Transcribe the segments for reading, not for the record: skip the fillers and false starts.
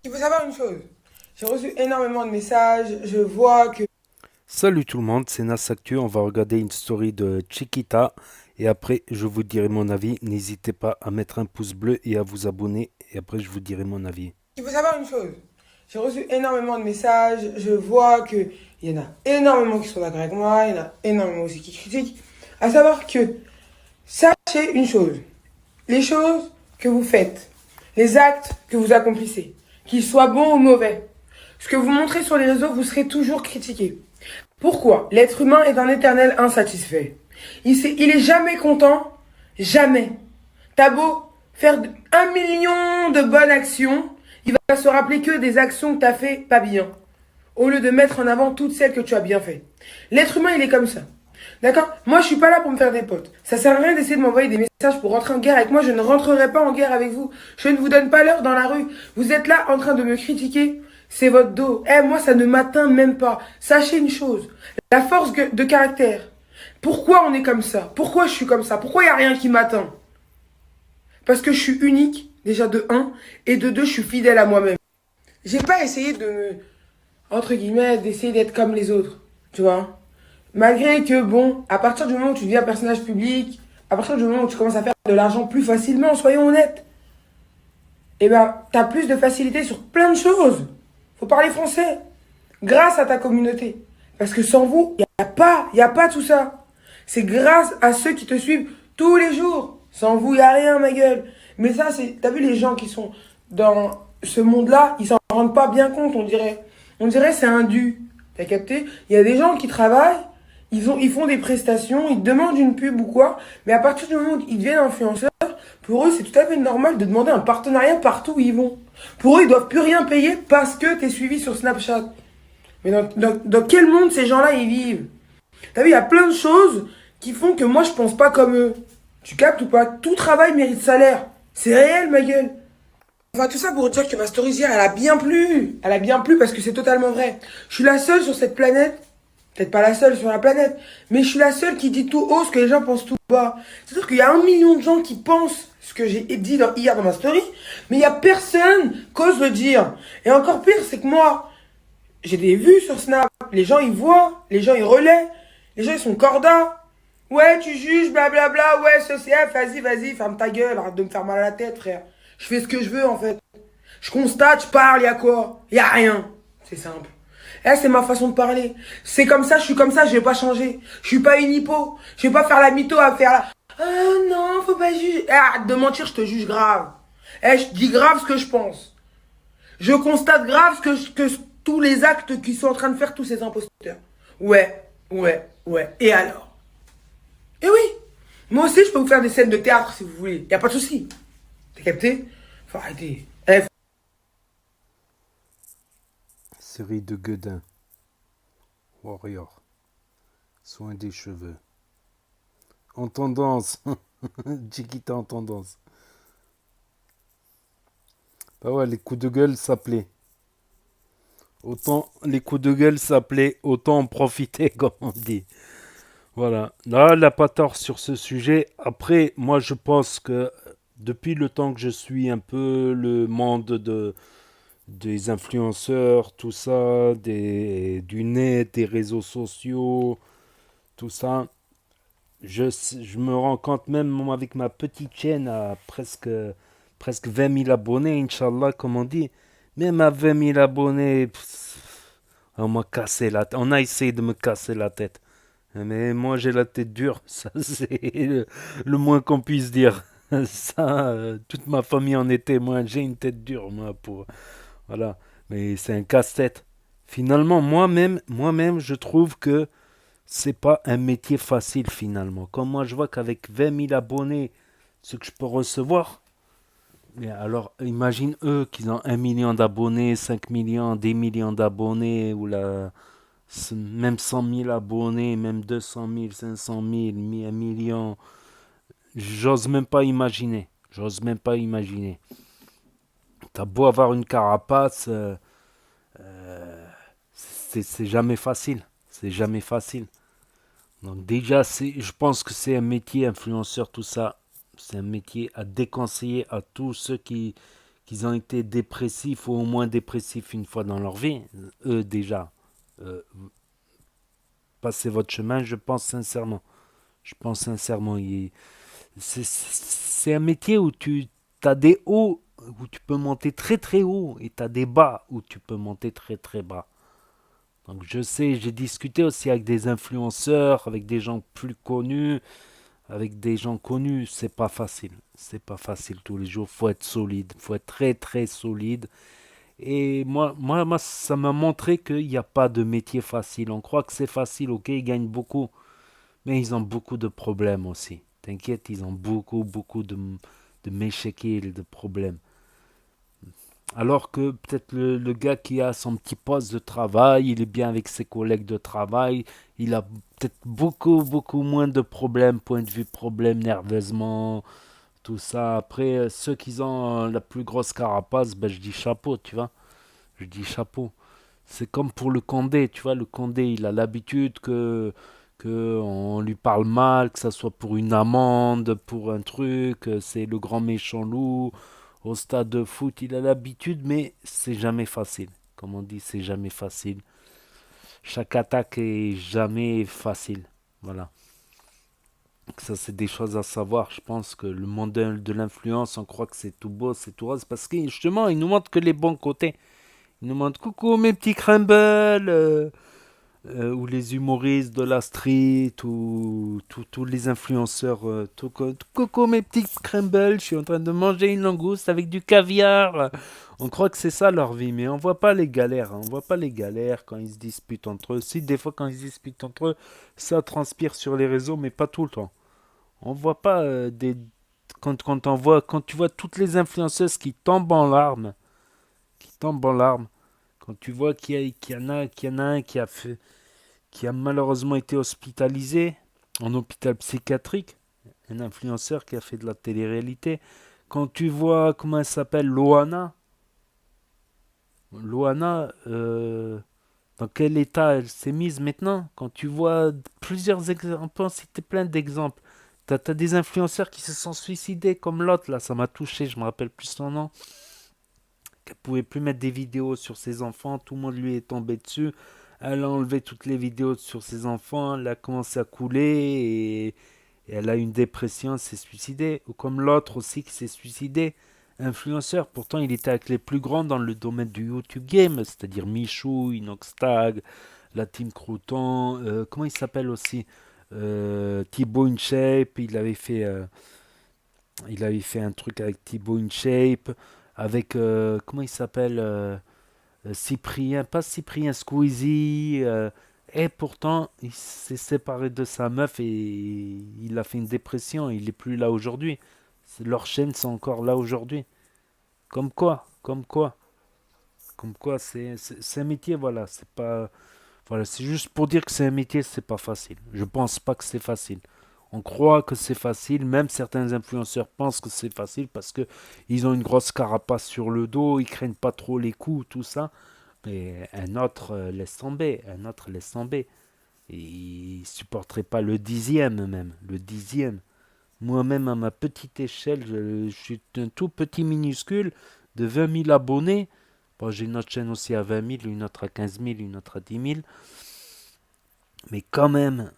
Il faut savoir une chose. J'ai reçu énormément de messages. Je vois que Salut tout le monde, c'est Nas Actu. On va regarder une story de Chiquita et après je vous dirai mon avis. N'hésitez pas à mettre un pouce bleu et à vous abonner et après je vous dirai mon avis. il faut savoir une chose. J'ai reçu énormément de messages. Je vois que il y en a énormément qui sont d'accord avec moi. Il y en a énormément aussi qui critiquent. À savoir que sachez une chose. Les choses que vous faites, les actes que vous accomplissez, qu'ils soient bons ou mauvais, ce que vous montrez sur les réseaux, vous serez toujours critiqué. Pourquoi? L'être humain est un éternel insatisfait. Il est jamais content, jamais. T'as beau faire 1 million de bonnes actions, il va se rappeler que des actions que t'as fait pas bien, au lieu de mettre en avant toutes celles que tu as bien fait. L'être humain, il est comme ça. D'accord? Moi, je suis pas là pour me faire des potes. Ça sert à rien d'essayer de m'envoyer des messages pour rentrer en guerre avec moi. Je ne rentrerai pas en guerre avec vous. Je ne vous donne pas l'heure dans la rue. Vous êtes là en train de me critiquer. C'est votre dos. Eh, moi, ça ne m'atteint même pas. Sachez une chose. La force de caractère. Pourquoi on est comme ça? Pourquoi je suis comme ça? Pourquoi il n'y a rien qui m'atteint? Parce que je suis unique, déjà de un, et de 2, je suis fidèle à moi-même. J'ai pas essayé de me, entre guillemets, d'essayer d'être comme les autres. Tu vois? Malgré que, bon, à partir du moment où tu deviens un personnage public, à partir du moment où tu commences à faire de l'argent plus facilement, soyons honnêtes, eh ben, t'as plus de facilité sur plein de choses. Faut parler français. Grâce à ta communauté. Parce que sans vous, y a pas tout ça. C'est grâce à ceux qui te suivent tous les jours. Sans vous, y a rien, ma gueule. Mais ça, c'est, t'as vu les gens qui sont dans ce monde-là, ils s'en rendent pas bien compte, on dirait. On dirait c'est un dû. T'as capté? Il y a des gens qui travaillent, ils font des prestations, ils demandent une pub ou quoi, mais à partir du moment où ils deviennent influenceurs, pour eux, c'est tout à fait normal de demander un partenariat partout où ils vont. Pour eux, ils doivent plus rien payer parce que t'es suivi sur Snapchat. Mais dans quel monde ces gens-là ils vivent? T'as vu, il y a plein de choses qui font que moi je pense pas comme eux. Tu captes ou pas? Tout travail mérite salaire. C'est réel, ma gueule. Enfin, tout ça pour dire que ma story hier, elle a bien plu. Elle a bien plu parce que c'est totalement vrai. Je suis la seule sur cette planète, peut-être pas la seule sur la planète, mais je suis la seule qui dit tout haut ce que les gens pensent tout bas. C'est-à-dire qu'il y a 1 million de gens qui pensent ce que j'ai dit hier dans ma story, mais il y a personne qui ose le dire. Et encore pire, c'est que moi, j'ai des vues sur Snap. Les gens ils voient, les gens ils relaient, les gens ils sont cordas. Ouais, tu juges, blablabla, ouais, ce CF, vas-y, ferme ta gueule, arrête de me faire mal à la tête, frère. Je fais ce que je veux en fait. Je constate, je parle, y a quoi? Y a rien. C'est simple. Eh, c'est ma façon de parler. C'est comme ça, je suis comme ça, je vais pas changer. Je suis pas une hippo. Je vais pas faire la mytho à faire la. Ah non, faut pas juger. Eh, arrête de mentir, je te juge grave. Eh, je dis grave ce que je pense. Je constate grave que tous les actes qu'ils sont en train de faire tous ces imposteurs. Ouais. Et alors? Eh oui. Moi aussi, je peux vous faire des scènes de théâtre si vous voulez. Y a pas de souci. T'as capté? Faut arrêter. Eh, Série de Guedin, Warrior, soin des cheveux. En tendance, Chiquita en tendance. Bah ouais, les coups de gueule s'appelaient. Autant les coups de gueule s'appelaient, autant en profiter, comme on dit. Voilà. Là, elle n'a pas tort sur ce sujet. Après, moi, je pense que depuis le temps que je suis un peu le monde des influenceurs, tout ça, du net, des réseaux sociaux, tout ça, je me rends compte même avec ma petite chaîne à presque 20 000 abonnés, Inch'Allah, comme on dit. Même à 20 000 abonnés, on m'a cassé la tête. On a essayé de me casser la tête. Mais moi, j'ai la tête dure. Ça, c'est le moins qu'on puisse dire. Ça, toute ma famille en est témoin. J'ai une tête dure, moi, pour. Voilà. Mais c'est un casse-tête. Finalement, moi-même, je trouve que c'est pas un métier facile, finalement. Comme moi, je vois qu'avec 20 000 abonnés, ce que je peux recevoir. Mais alors, imagine eux qui ont 1 million d'abonnés, 5 millions, 10 millions d'abonnés, ou même 100 000 abonnés, même 200 000, 500 000, 1 million. J'ose même pas imaginer. J'ose même pas imaginer. T'as beau avoir une carapace, c'est jamais facile. C'est jamais facile. Donc déjà, je pense que c'est un métier influenceur, tout ça. C'est un métier à déconseiller à tous ceux qui qu'ils ont été dépressifs ou au moins dépressifs une fois dans leur vie, eux déjà, euh, passez votre chemin, je pense sincèrement. Je pense sincèrement, c'est un métier où tu as des hauts, où tu peux monter très très haut, et tu as des bas où tu peux monter très très bas. Donc je sais, j'ai discuté aussi avec des influenceurs, avec des gens plus connus, avec des gens connus, c'est pas facile. C'est pas facile tous les jours, faut être solide, faut être très très solide. Et moi ça m'a montré qu'il n'y a pas de métier facile. On croit que c'est facile, ok, ils gagnent beaucoup, mais ils ont beaucoup de problèmes aussi. T'inquiète, ils ont beaucoup de méchéquils, de problèmes. Alors que peut-être le gars qui a son petit poste de travail, il est bien avec ses collègues de travail, il a peut-être beaucoup moins de problèmes, point de vue problème, nerveusement, tout ça. Après, ceux qui ont la plus grosse carapace, ben, je dis chapeau, tu vois. Je dis chapeau. C'est comme pour le Condé, tu vois, le Condé, il a l'habitude que on lui parle mal, que ça soit pour une amende, pour un truc, c'est le grand méchant loup. Au stade de foot, il a l'habitude, mais c'est jamais facile. Comme on dit, c'est jamais facile. Chaque attaque est jamais facile. Voilà. Ça, c'est des choses à savoir. Je pense que le monde de l'influence, on croit que c'est tout beau, c'est tout rose, parce que justement, il nous montre que les bons côtés. Il nous montre coucou mes petits crumbles, ou les humoristes de la street, ou tous les influenceurs. Coucou mes petits crumbles, je suis en train de manger une langouste avec du caviar. On croit que c'est ça leur vie, mais on voit pas les galères. On voit pas les galères quand ils se disputent entre eux. Si, des fois, quand ils se disputent entre eux, ça transpire sur les réseaux, mais pas tout le temps. On voit pas des. Quand tu vois toutes les influenceuses qui tombent en larmes, quand tu vois qu'il y en a un qui a malheureusement été hospitalisé en hôpital psychiatrique, un influenceur qui a fait de la télé-réalité. Quand tu vois, comment elle s'appelle, Loana, dans quel état elle s'est mise maintenant, quand tu vois plusieurs exemples, on peut en citer plein d'exemples. T'as des influenceurs qui se sont suicidés, comme l'autre, là, ça m'a touché, je me rappelle plus son nom, qu'elle pouvait plus mettre des vidéos sur ses enfants, tout le monde lui est tombé dessus. Elle a enlevé toutes les vidéos sur ses enfants, elle a commencé à couler et elle a eu une dépression, elle s'est suicidée. Ou comme l'autre aussi qui s'est suicidé, influenceur, pourtant il était avec les plus grands dans le domaine du YouTube game, c'est-à-dire Michou, Inoxtag, la Team Crouton, comment il s'appelle aussi, Thibaut InShape, il avait fait un truc avec Thibaut InShape, avec, comment il s'appelle, Cyprien, pas Cyprien, Squeezie, et pourtant il s'est séparé de sa meuf et il a fait une dépression, il est plus là aujourd'hui. Leurs chaînes sont encore là aujourd'hui. Comme quoi, comme quoi, comme quoi, c'est un métier, voilà, c'est pas, voilà, c'est juste pour dire que c'est un métier, c'est pas facile. Je pense pas que c'est facile. On croit que c'est facile, même certains influenceurs pensent que c'est facile parce que ils ont une grosse carapace sur le dos, ils craignent pas trop les coups, tout ça. Mais un autre laisse tomber, un autre laisse tomber. Et il supporterait pas le dixième même, le dixième. Moi-même, à ma petite échelle, je suis un tout petit minuscule de 20 000 abonnés. Bon, j'ai une autre chaîne aussi à 20 000, une autre à 15 000, une autre à 10 000. Mais quand même,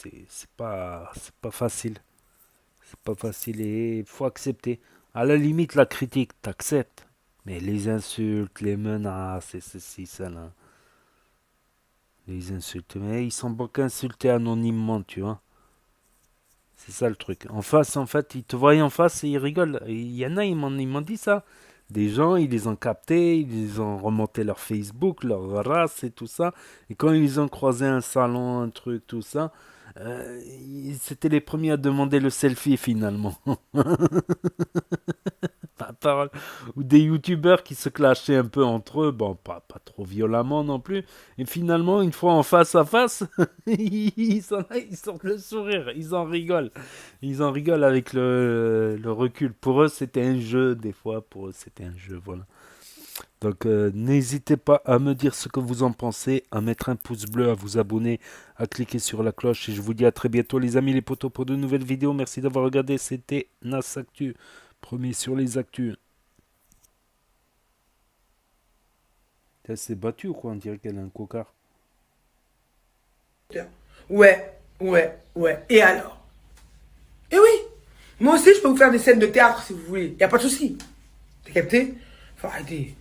c'est pas facile. C'est pas facile et il faut accepter. À la limite, la critique, t'acceptes. Mais les insultes, les menaces, et ceci, ça là. Les insultes. Mais ils sont beaucoup insultés anonymement, tu vois. C'est ça le truc. En face, en fait, ils te voient en face et ils rigolent. Il y en a, ils m'ont dit ça. Des gens, ils les ont captés, ils les ont remonté leur Facebook, leur race et tout ça. Et quand ils ont croisé un salon, un truc, tout ça, c'était les premiers à demander le selfie finalement. La parole. Ou des youtubeurs qui se clashaient un peu entre eux, bon, pas trop violemment non plus. Et finalement, une fois en face à face, ils sortent le sourire, ils en rigolent. Ils en rigolent avec le recul. Pour eux, c'était un jeu, des fois, pour eux, c'était un jeu, voilà. Donc, n'hésitez pas à me dire ce que vous en pensez, à mettre un pouce bleu, à vous abonner, à cliquer sur la cloche. Et je vous dis à très bientôt, les amis, les potos, pour de nouvelles vidéos. Merci d'avoir regardé. C'était Nas Actu, premier sur les actus. Elle s'est battue ou quoi? On dirait qu'elle a un cocard. Ouais, ouais, ouais. Et alors? Eh oui! Moi aussi, je peux vous faire des scènes de théâtre si vous voulez. Y a pas de souci. T'as capté? Faut arrêter.